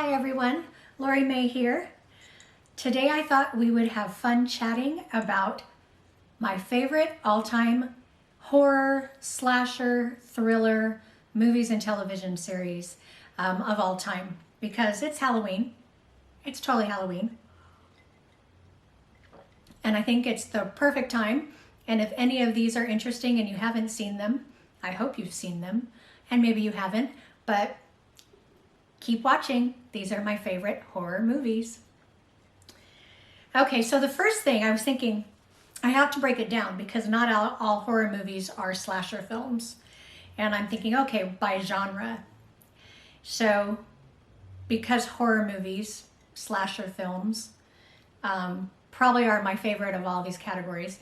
Hi everyone, Lori May here. Today I thought we would have fun chatting about my favorite all-time horror, slasher, thriller, movies and television series of all time because it's Halloween. It's totally Halloween. And I think it's the perfect time. And if any of these are interesting and you haven't seen them, I hope you've seen them. And maybe you haven't, but keep watching. These are my favorite horror movies. Okay, so the first thing I was thinking, I have to break it down because not all horror movies are slasher films. And I'm thinking, okay, by genre. So because horror movies, slasher films, probably are my favorite of all these categories.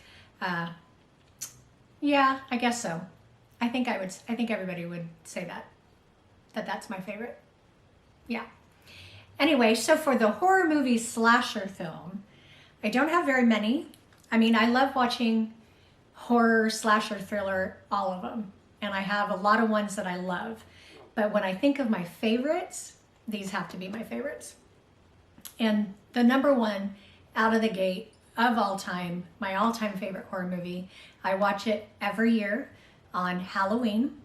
Yeah, I guess so. I think everybody would say that's my favorite. Yeah. Anyway, so for the horror movie slasher film, I don't have very many. I mean, I love watching horror, slasher, thriller, all of them. And I have a lot of ones that I love. But when I think of my favorites, these have to be my favorites. And the number one out of the gate of all time, my all-time favorite horror movie, I watch it every year on Halloween.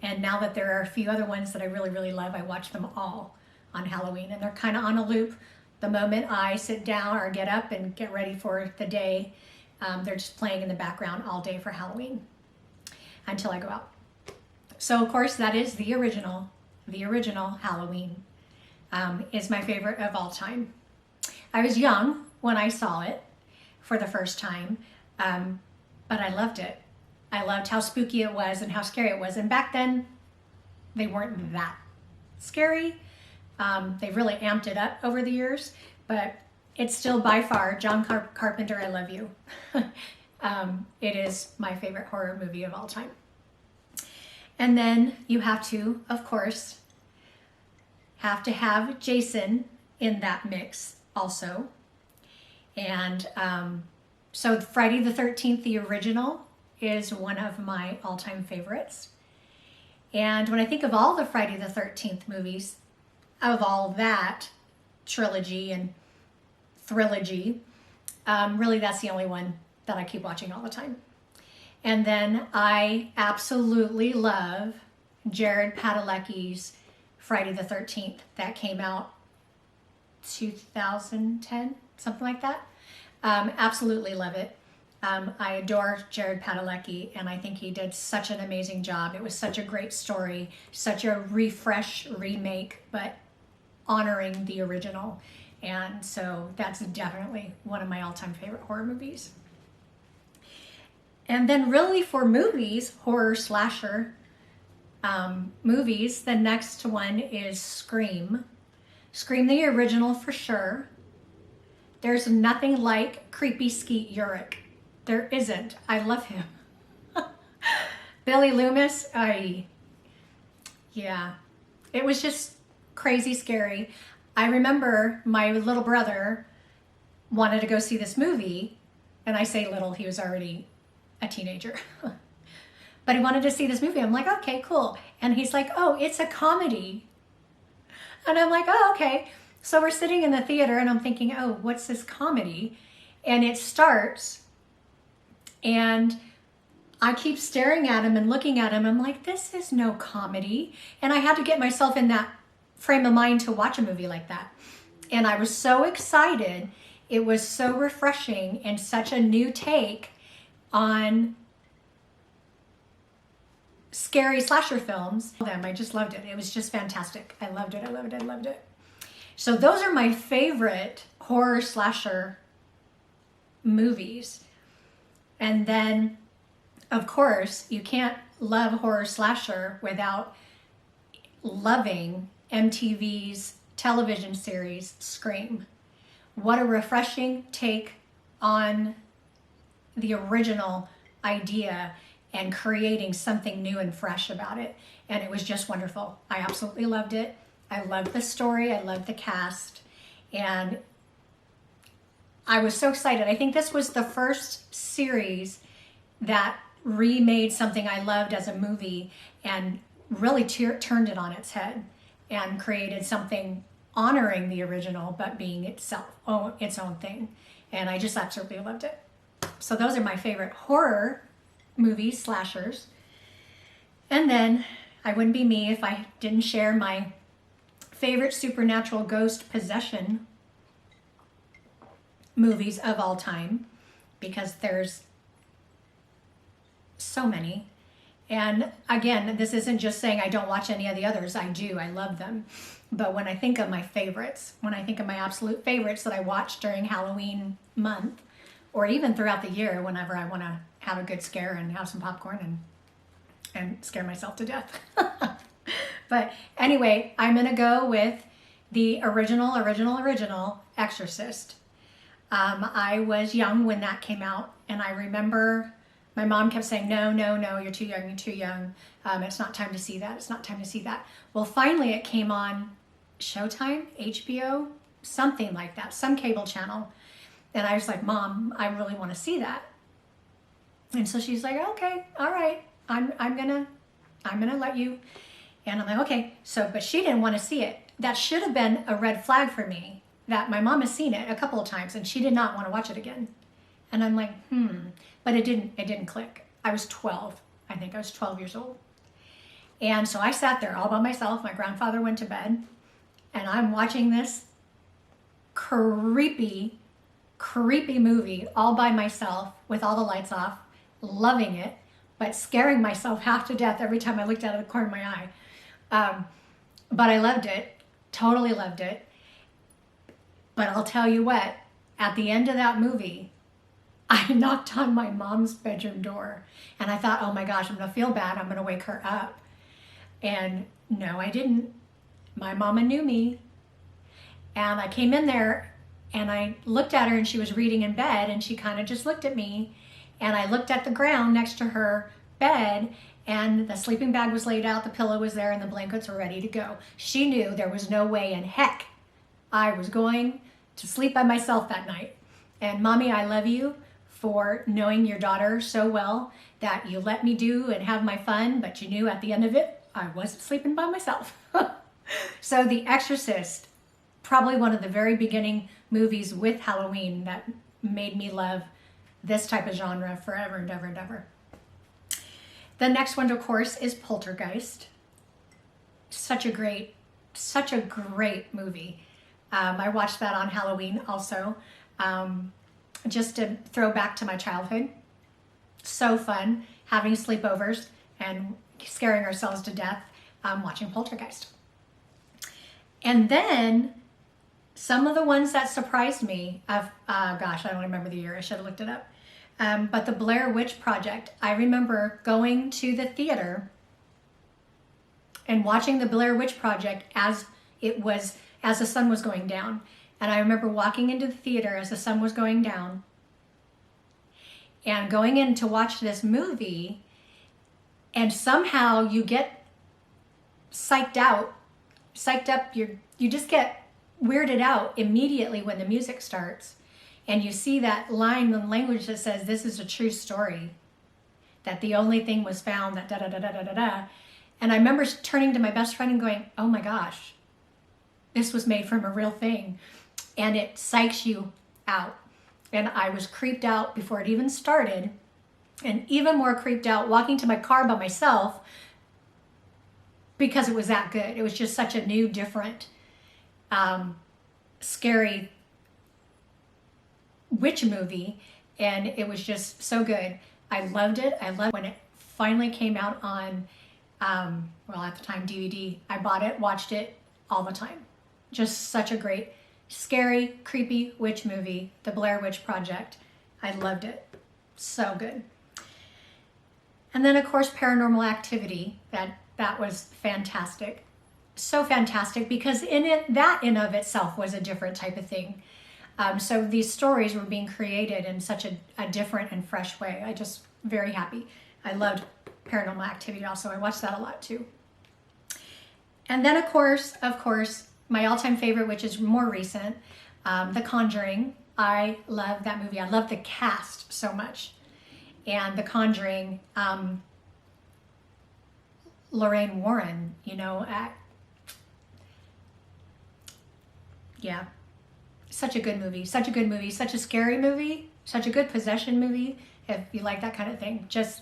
And now that there are a few other ones that I really, really love, I watch them all on Halloween. And they're kind of on a loop. The moment I sit down or get up and get ready for the day, they're just playing in the background all day for Halloween until I go out. So of course that is the original Halloween is my favorite of all time. I was young when I saw it for the first time, but I loved it. I loved how spooky it was and how scary it was. And back then, they weren't that scary. They've really amped it up over the years, but it's still by far, John Carpenter, I love you. It is my favorite horror movie of all time. And then you have to, of course, have Jason in that mix also. And so Friday the 13th, the original, is one of my all-time favorites. And when I think of all the Friday the 13th movies, of all that trilogy and thrilogy, really that's the only one that I keep watching all the time. And then I absolutely love Jared Padalecki's Friday the 13th. That came out 2010, something like that. Absolutely love it. I adore Jared Padalecki, and I think he did such an amazing job. It was such a great story, such a refresh, remake, but honoring the original. And so that's definitely one of my all-time favorite horror movies. And then really for movies, horror slasher movies, the next one is Scream. Scream the original for sure. There's nothing like creepy Skeet Ulrich. There isn't. I love him. Billy Loomis, yeah. It was just crazy scary. I remember my little brother wanted to go see this movie, and I say little, he was already a teenager. But he wanted to see this movie. I'm like, okay, cool. And he's like, oh, it's a comedy. And I'm like, oh, okay. So we're sitting in the theater and I'm thinking, oh, what's this comedy? And it starts and I keep staring at him and looking at him. I'm like, this is no comedy. And I had to get myself in that frame of mind to watch a movie like that. And I was so excited. It was so refreshing and such a new take on scary slasher films. I just loved it. It was just fantastic. I loved it. I loved it. I loved it. So those are my favorite horror slasher movies. And then, of course, you can't love horror slasher without loving MTV's television series, Scream. What a refreshing take on the original idea and creating something new and fresh about it. And it was just wonderful. I absolutely loved it. I loved the story. I loved the cast. And I was so excited. I think this was the first series that remade something I loved as a movie and really turned it on its head and created something honoring the original, but being its own thing. And I just absolutely loved it. So those are my favorite horror movies, slashers. And then I wouldn't be me if I didn't share my favorite supernatural ghost possession movies of all time, because there's so many. And again, this isn't just saying I don't watch any of the others. I do. I love them. But when I think of my favorites, when I think of my absolute favorites that I watch during Halloween month, or even throughout the year, whenever I want to have a good scare and have some popcorn and scare myself to death. But anyway, I'm going to go with the original Exorcist. I was young when that came out, and I remember my mom kept saying, no, you're too young, it's not time to see that, it's not time to see that. Well, finally it came on Showtime, HBO, something like that, some cable channel. And I was like, Mom, I really want to see that. And so she's like, okay, all right, I'm gonna let you. And I'm like, okay. So, but she didn't want to see it. That should have been a red flag for me, that my mom has seen it a couple of times and she did not want to watch it again. And I'm like, but it didn't click. I was 12. I think I was 12 years old. And so I sat there all by myself. My grandfather went to bed, and I'm watching this creepy movie all by myself with all the lights off, loving it, but scaring myself half to death every time I looked out of the corner of my eye. But I loved it, totally loved it. But I'll tell you what, at the end of that movie, I knocked on my mom's bedroom door, and I thought, oh my gosh, I'm gonna feel bad, I'm gonna wake her up. And no, I didn't. My mama knew me. And I came in there and I looked at her, and she was reading in bed, and she kind of just looked at me, and I looked at the ground next to her bed, and the sleeping bag was laid out, the pillow was there, and the blankets were ready to go. She knew there was no way in heck I was going to sleep by myself that night. And Mommy, I love you for knowing your daughter so well that you let me do and have my fun, but you knew at the end of it, I wasn't sleeping by myself. So The Exorcist, probably one of the very beginning movies with Halloween that made me love this type of genre forever and ever and ever. The next one, of course, is Poltergeist. Such a great movie. I watched that on Halloween also, just to throw back to my childhood. So fun, having sleepovers and scaring ourselves to death, watching Poltergeist. And then some of the ones that surprised me, gosh, I don't remember the year, I should have looked it up. But the Blair Witch Project, I remember going to the theater and watching the Blair Witch Project as the sun was going down. And I remember walking into the theater as the sun was going down and going in to watch this movie, and somehow you get psyched up, you just get weirded out immediately when the music starts, and you see that line in language that says, this is a true story, that the only thing was found that da-da-da-da-da-da-da. And I remember turning to my best friend and going, oh my gosh, this was made from a real thing. And it psychs you out. And I was creeped out before it even started, and even more creeped out walking to my car by myself because it was that good. It was just such a new, different, scary witch movie, and it was just so good. I loved it. I loved when it finally came out on, well, at the time, DVD. I bought it, watched it all the time. Just such a great, scary, creepy witch movie, The Blair Witch Project. I loved it. So good. And then, of course, Paranormal Activity. That was fantastic. So fantastic, because that in of itself was a different type of thing. So these stories were being created in such a different and fresh way. I just very happy. I loved Paranormal Activity also. I watched that a lot too. And then of course, my all-time favorite, which is more recent, The Conjuring. I love that movie. I love the cast so much. And The Conjuring, Lorraine Warren, Yeah. Such a good movie. Such a good movie. Such a scary movie. Such a good possession movie. If you like that kind of thing. Just,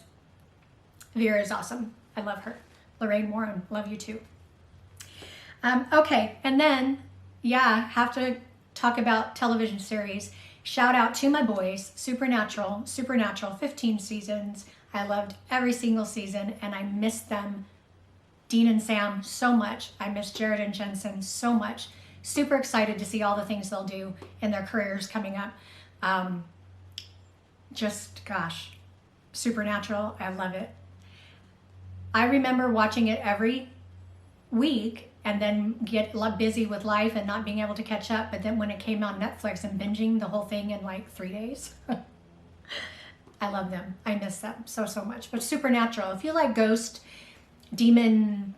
Vera is awesome. I love her. Lorraine Warren, love you too. Okay, and then, yeah, have to talk about television series. Shout out to my boys, Supernatural, 15 seasons. I loved every single season, and I miss them, Dean and Sam, so much. I miss Jared and Jensen so much. Super excited to see all the things they'll do in their careers coming up. Just, gosh, Supernatural, I love it. I remember watching it every week and then get busy with life and not being able to catch up. But then when it came on Netflix and binging the whole thing in like 3 days, I love them. I miss them so, so much. But Supernatural, if you like ghost, demon,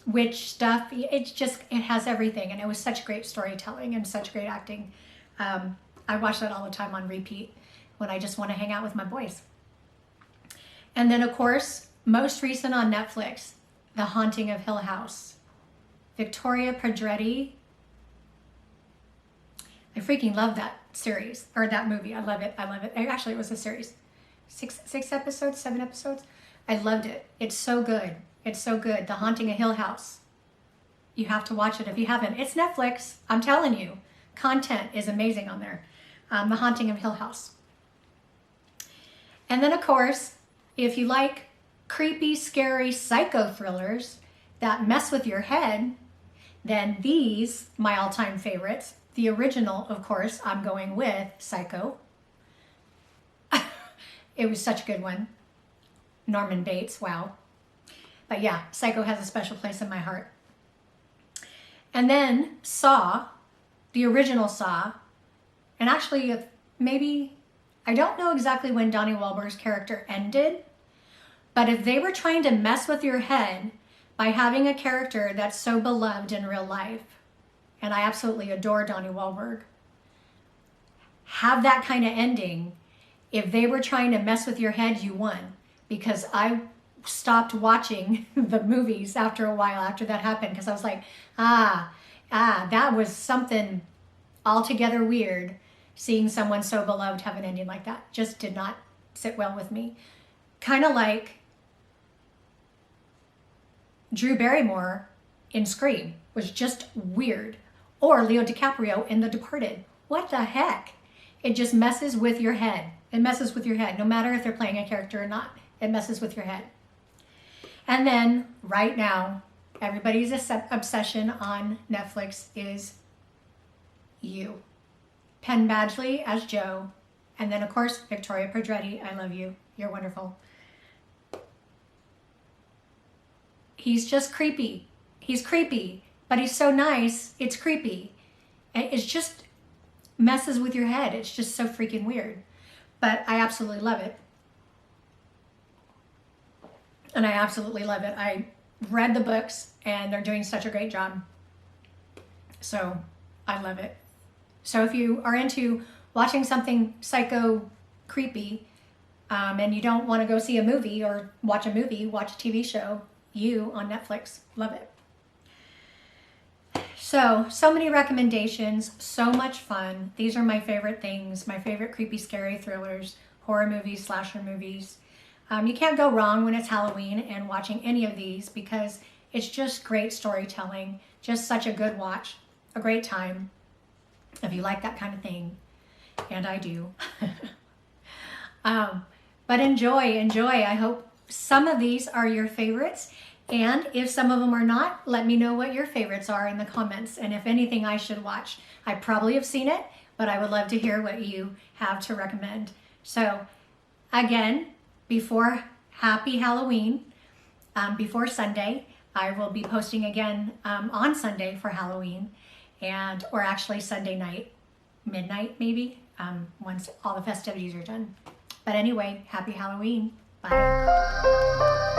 witch stuff, it has everything. And it was such great storytelling and such great acting. I watch that all the time on repeat when I just want to hang out with my boys. And then, of course, most recent on Netflix, The Haunting of Hill House. Victoria Pedretti. I freaking love that series, or that movie. I love it. I love it. Actually, it was a series. 6 episodes, 7 episodes. I loved it. It's so good. It's so good. The Haunting of Hill House. You have to watch it if you haven't. It's Netflix. I'm telling you. Content is amazing on there. The Haunting of Hill House. And then, of course, if you like creepy, scary psycho thrillers that mess with your head, then these, my all-time favorites. The original, of course, I'm going with Psycho. It was such a good one. Norman Bates, wow. But yeah, Psycho has a special place in my heart. And then Saw, the original Saw, and actually maybe, I don't know exactly when Donnie Wahlberg's character ended, but if they were trying to mess with your head by having a character that's so beloved in real life, and I absolutely adore Donnie Wahlberg, have that kind of ending. If they were trying to mess with your head, you won. Because I stopped watching the movies after a while after that happened, because I was like, that was something altogether weird, seeing someone so beloved have an ending like that. Just did not sit well with me. Kind of like Drew Barrymore in Scream was just weird. Or Leo DiCaprio in The Departed. What the heck? It just messes with your head. It messes with your head, no matter if they're playing a character or not. It messes with your head. And then, right now, everybody's obsession on Netflix is You. Penn Badgley as Joe. And then, of course, Victoria Pedretti. I love you. You're wonderful. He's just creepy. He's creepy, but he's so nice, it's creepy. It just messes with your head. It's just so freaking weird. But I absolutely love it. And I absolutely love it. I read the books and they're doing such a great job. So I love it. So if you are into watching something psycho creepy and you don't want to go see a movie or watch a movie, watch a TV show, You on Netflix. Love it. So many recommendations, so much fun. These are my favorite things, my favorite creepy, scary thrillers, horror movies, slasher movies. You can't go wrong when it's Halloween and watching any of these because it's just great storytelling, just such a good watch, a great time, if you like that kind of thing, and I do. But enjoy. I hope some of these are your favorites. And if some of them are not, let me know what your favorites are in the comments. And if anything I should watch. I probably have seen it, but I would love to hear what you have to recommend. So again, before Happy Halloween, before Sunday, I will be posting again on Sunday for Halloween, or actually Sunday night, midnight maybe, once all the festivities are done. But anyway, Happy Halloween. Bye.